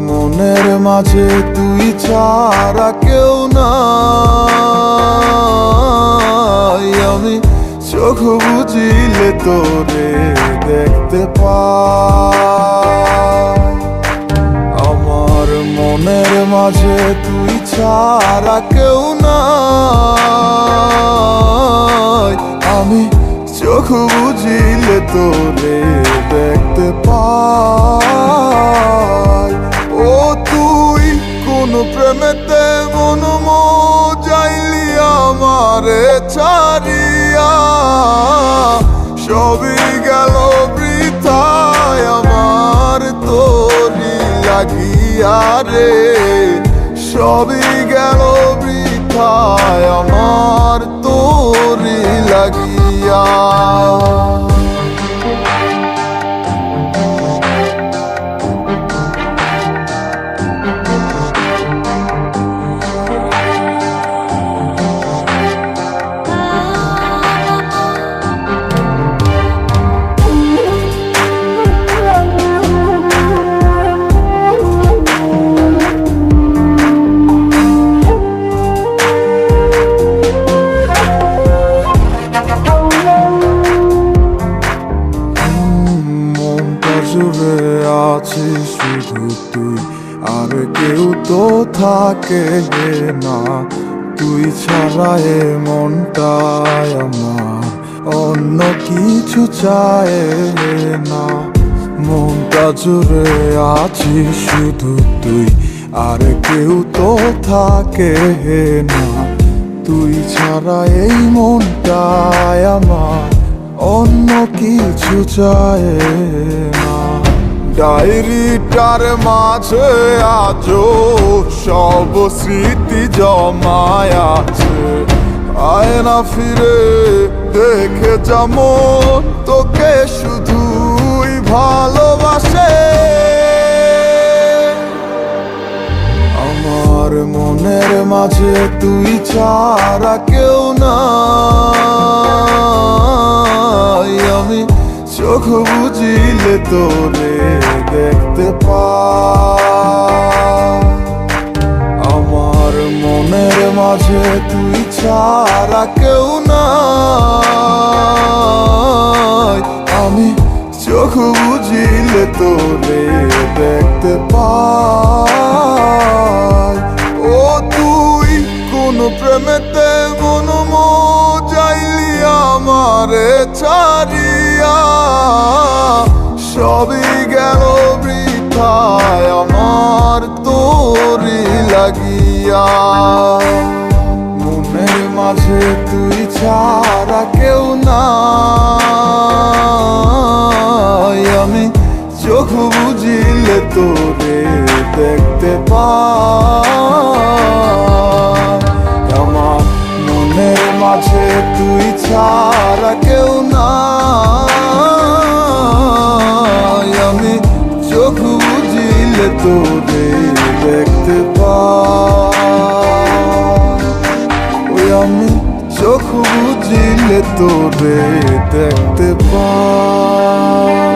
মনের মাঝে তুই ছাড়া কেউ নাই। আমি চোখ বুঝিলে তোরে দেখতে পাই। আমার মনের মাঝে তুই ছাড়া কেউ নাই। আমি চোখ বুঝিলে তোরে দেখতে পাই। ও তুই কোন প্রেমেতে মন যাইলি আমারে ছাড়িয়া, সবই গেল বৃথায় আমার তোরি লাগিয়া রে। সবই গেল বৃথায় আমার তোরি লাগিয়া। জুড়ে আছিস শুধু তুই, আর কেউ তো থাকে না। তুই ছাড়া এ মনটায় আমার অন্য কিছু চায় না। মনটা জুড়ে আছিস শুধু তুই, আর কেউ তো থাকে না। তুই ছাড়া এই মনটায় আমার অন্য কিছু চায় না। ডায়েরিটার মাঝে আজও সব স্মৃতি জমায় আছে। আয় না ফিরে দেখে যেমন তোকে শুধুই ভালোবাসে। আমার মনের মাঝে তুই ছাড়া কেউ নাই। আমি চোখ বুঝিলে তোরে দেখতে পাই। আমার মনের মাঝে তুই ছাড়া কেউ নাই। আমি চোখ বুঝিলে তোরে দেখতে পাই। ও তুই কোন প্রেমেতে মন যাইলি আমারে ছাড়িয়া, সবই গেল বৃথায় আমার তোরি লাগিয়া। মনের মাঝে তুই ছাড়া কেউ নাই। আমি চোখ বুঝিলে তোরে দেখতে পাই। আমার মনের মাঝে তুই ছাড়া কেউ নাই। আমি চোখ বুঝিলে তোরে দেখতে পাই। ওই আমি চোখ বুঝিলে তোরে দেখতে পাই।